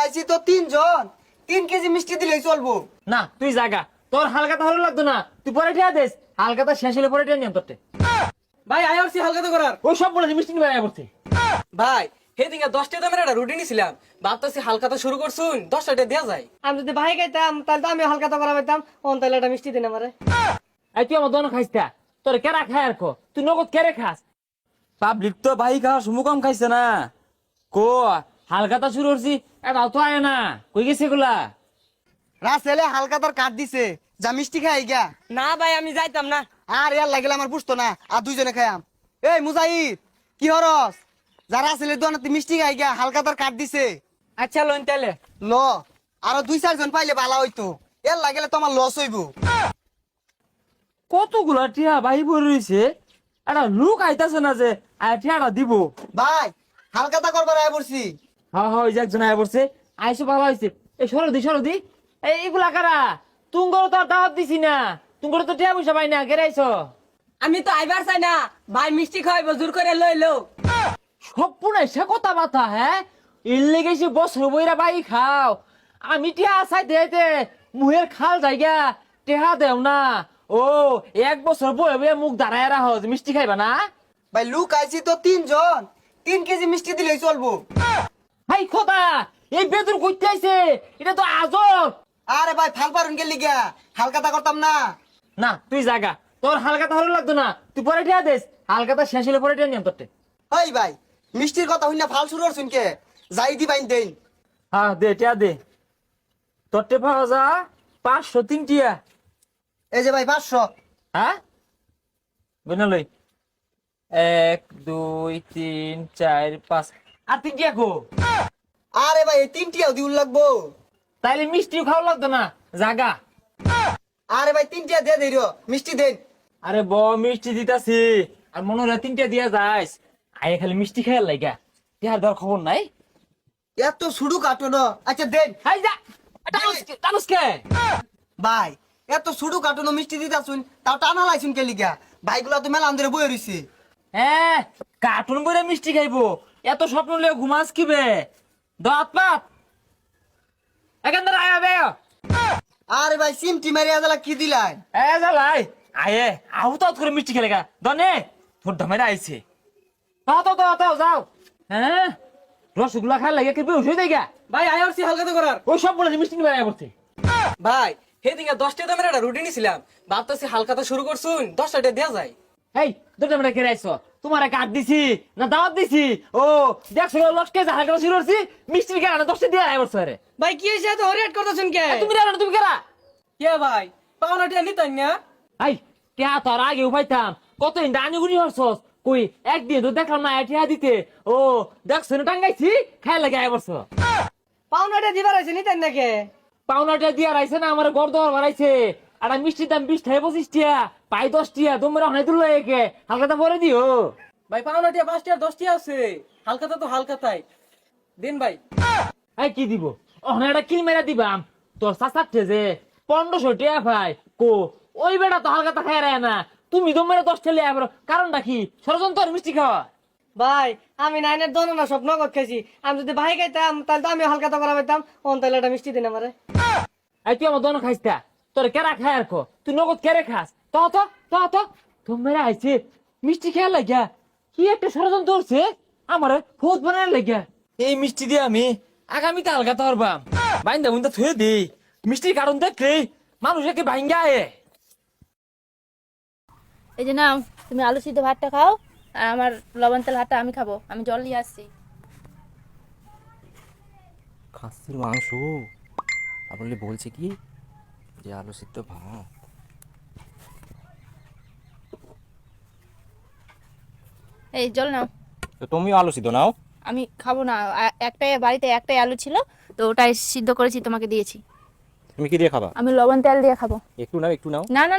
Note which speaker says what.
Speaker 1: আইছি তো তিনজন, 3 কেজি মিষ্টি দিলেই চলবো।
Speaker 2: না তুই জাগা, তোর হালকাতা ভালো লাগতো না, তুই পরে ঠিয়া দেস, হালকাতা শেষ হলে পরে ঠিয়া নিয়ম তোরতে।
Speaker 3: ভাই আইআরসি হালকাতা করার।
Speaker 2: ওই সব বলে মিষ্টি নিয়ে আয়া পড়ছে।
Speaker 3: ভাই সেদিকে 10টা দামের একটা রুটি নিছিলাম, ভাবতেছি হালকাতা শুরু করছুন 10টা দেয়া যায়।
Speaker 4: আমি যদি ভাই খাইতাম তাহলে তো আমি হালকা করা পাইতাম, অন তাহলে একটা মিষ্টি দিন আমারে।
Speaker 2: এই তুই আমার দোনো খাইস তা, তোর কেরা খায় আর কো, তুই নগদ কেরে খাস? পাবলিক তো ভাই খাওয়ার সমুকম খাইছে না, কো হালকাতা শুরু করছি, এটাও তো আয় না, কই গেছে এগুলা?
Speaker 1: রাসেলে হালকা তোর কাট দিছে, যা মিষ্টি খাই গা।
Speaker 4: না ভাই আমি যাইতাম না।
Speaker 1: আর ইয়ার লাগিলে আমার বুঝতো না, আর দুইজনে খাইয়াম। এই মুজাহিদ, কি হরস? যারা আসলে দোকানে মিষ্টি খাই গা, হালকা তোর কাট দিছে।
Speaker 4: আচ্ছা লোন তাহলে।
Speaker 1: ল, আরো 2-4 জন পাইলে ভালো হইতো, এর লাগিলে তোমার লস হইব।
Speaker 2: কতগুলা টিয়া ভাই বই রয়েছে, একটা লোক আইতাছে না যে আয় টিয়াটা দিব।
Speaker 1: ভাই হালকাতা করবার আয় পড়ছি।
Speaker 2: হ্যাঁ হ্যাঁ, ওই যে একজন আয় পড়ছে, আইসো ভালো হয়েছে। এই সরদি এইগুলা কারা? তুঙ্গর তো আর দাওয়াত দিছি না, তুঙ্গর তো টিয়া পয়সা পাই না, কেরাইছো?
Speaker 4: আমি তো আইবার চাই না, ভাই মিষ্টি খাওয়াইবো জোর করে লই লো।
Speaker 2: সব সে কথা বাতা, হ্যাঁ ইল্লে গেছি বছর বইরা বাই খাও, আমি টিয়া চাই দেতে মুহের খাল জায়গা টেহা দেও না। ও 1 বছর বয়ে বয়ে মুখ দাঁড়ায় রাহ, মিষ্টি খাইবা না?
Speaker 1: ভাই লুক আইছি তো 3 জন, 3 কেজি মিষ্টি দিলেই চলবো।
Speaker 2: হাই খোদা, এই বেদুর কইতে আইছে, এটা তো আজব।
Speaker 1: আরে ভাই ফাল পারুন গেলি গা, হালকাতা করতাম না।
Speaker 2: না তুই জাগা, তোর হালকাতা ভালো লাগতো না, তুই পরে টিয়া দেস, হালকাতা শেষ হলে পরে টিয়া নিয়ম তোরতে।
Speaker 1: হই ভাই মিষ্টির কথা হইনা ফাল শুরু করছুন কে? যাই দি বাইন দেন।
Speaker 2: হ্যাঁ দে টিয়া দে, তোরটে পাওয়া যা 503 টিয়া।
Speaker 1: এই যে ভাই 500।
Speaker 2: হ্যাঁ বুঝনা লই, 1 2 3 4 5 আর 3 টিয়া গো।
Speaker 1: আরে ভাই এই 3টিও দিউল লাগবো।
Speaker 2: তাইলে মিষ্টিও খাওয়া লাগতো না, জাগা।
Speaker 1: আরে ভাই 3টিয়া দিয়ে দেই রে, মিষ্টি দেন।
Speaker 2: আরে ব মিষ্টি দিতাছি, আর মনে হয় 3টা দিয়া যাইস, আয়ে খালি মিষ্টি খাইয়ার লাইগা, টিয়ার দর খবর নাই।
Speaker 1: এত সুডু কাটো না, আচ্ছা দেন।
Speaker 2: হাই যা, টানুস কে?
Speaker 1: ভাই এত সুডু কাটো না, মিষ্টি দিতাছুন তাও টানা লাইছুন কে লিগা? ভাইগুলা তো মেলা আন্দরে বই রইছে।
Speaker 2: হ্যাঁ কার্টুন বইরে মিষ্টি খাইবো, এত স্বপ্ন লিয়ে ঘুমাস কি বে? দাঁত পাত এখান ধরে আয়া বে।
Speaker 1: আরে ভাই সিমটি মারি আদালা কি দিলাই?
Speaker 2: এ জালাই আয়ে আউতাউত করে মিষ্টি খেলে গা দনে, তোর দামেরা আইছে। তাও যাও। হ্যাঁ রসগোল্লা খাই লাগে কি বেউস হয়ে গা?
Speaker 3: ভাই আইআরসি হালকাতা করার।
Speaker 2: ওই সব বলে মিষ্টি নিয়ে আয়া পড়ছে।
Speaker 3: ভাই সেদিকে 10টা দামের একটা রুটি নিছিলাম, ভাবতেছি হালকাতা শুরু করছুন 10টা দেয়া যায়।
Speaker 2: এই দুটো মেয়ে কেরাইছো, তোমার কার্ড দিছি না দাওয়াত দিছি? ও দেখছো লটকে যা হালকা শুরু করছি, মিষ্টির কারণে 10টা দিয়ে আয়া পড়ছে রে।
Speaker 4: ভাই কি হইছে এত হরিয়াট করতেছেন কে?
Speaker 2: তুমি রানো, তুমি কেরা?
Speaker 3: কে ভাই পাওনাটা নিতাম না।
Speaker 2: এই কে তোর আগে উপাইতাম, কত ডানি গুনি হরছস, কই একদিন তো দেখলাম না এটিয়া দিতে। ও দেখছো না টাঙ্গাইছি, খাই লাগে আয়া পড়ছো।
Speaker 4: পাওনাটা দিবার আছে নিতেন নাকি?
Speaker 2: পাওনাটা দিয়া রাইছে না, আমার গড় দর বাড়াইছে। আর মিষ্টির দাম 20 টাকা 25 টাকা, পাই 10 টাকা, তোমরা অনেক দূর লাগে হালকাটা পরে দিও।
Speaker 3: ভাই পাওনাটা 5টা 10টা আছে, হালকাতা তো হালকাতাই দিন ভাই।
Speaker 2: এই কি দিব ওখানে একটা কিল মেরা দিবাম, তোর চাচাচ্ছে যে 1500 টাকা ভাই কো, ওই বেটা তো হালকাতা খাই রায় না, তুমি তো মেরে 10 ঠেলে আবার, কারণটা কি? ষড়যন্ত্র মিষ্টি খাওয়া?
Speaker 4: ভাই আমি নাইনের দোনো না সব নগদ খাইছি, আমি যদি ভাই খাইতাম তাহলে তো আমি হালকা করা পাইতাম, অন তাহলে একটা মিষ্টি দিন আমারে।
Speaker 2: এই তুই আমার দোনো খাইস তা, তোর কেরা খায় আর কো, তুই নগদ কেরে খাস? তো তোমরা আইছে মিষ্টি খেয়ার লাগিয়া, কি একটা ষড়যন্ত্র করছে আমার ভূত বানার লাগিয়া। এই মিষ্টি দিয়ে আমি আগামীতে হালকাতা পারবাম, বাইন্দা বুন্দা থুয়ে দিই, মিষ্টির কারণ দেখলে মানুষ একে ভাঙ্গা আয়ে।
Speaker 5: এই যে নাও, তুমি আলু সিদ্ধ ভাতটা খাও, আর আমার লবণ তেল ভাতটা আমি খাবো, আমি জল নিয়ে আসছি।
Speaker 6: খাসির মাংস আর বলে বলছে কি যে আলু সিদ্ধ ভাত।
Speaker 5: এই জল নাও।
Speaker 6: তো তুমিও আলু সিদ্ধ নাও।
Speaker 5: আমি খাবো না, একটাই বাড়িতে একটাই আলু ছিল, তো ওটাই সিদ্ধ করেছি তোমাকে দিয়েছি।
Speaker 6: তুমি কি দিয়ে খাবা?
Speaker 5: আমি লবণ তেল দিয়ে খাবো।
Speaker 6: একটু নাও একটু নাও।
Speaker 5: না না